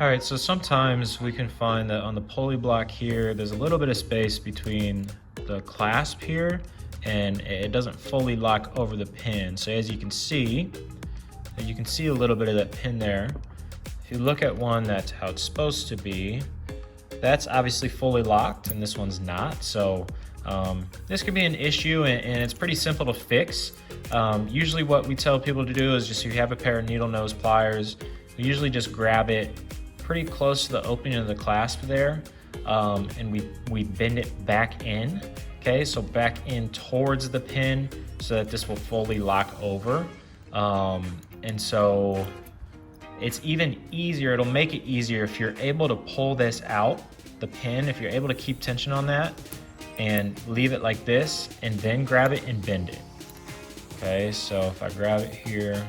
All right, so sometimes we can find that on the pulley block here, there's a little bit of space between the clasp here and it doesn't fully lock over the pin. So as you can see a little bit of that pin there. If you look at one that's how it's supposed to be, that's obviously fully locked and this one's not. So this could be an issue and it's pretty simple to fix. Usually what we tell people to do is just if you have a pair of needle nose pliers, we usually just grab it pretty close to the opening of the clasp there, and we bend it back in, okay? So back in towards the pin so that this will fully lock over. And so it's even easier, it'll make it easier if you're able to pull this out, the pin, if you're able to keep tension on that and leave it like this and then grab it and bend it. Okay, so if I grab it here,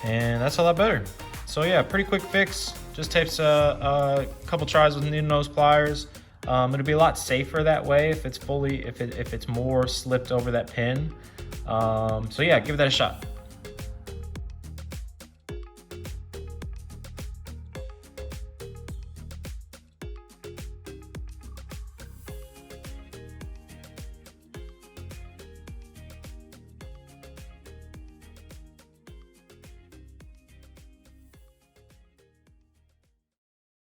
and that's a lot better. So yeah, pretty quick fix. Just takes a couple tries with needle nose pliers. It'll be a lot safer that way if it's fully, if it's more slipped over that pin. So yeah, give that a shot.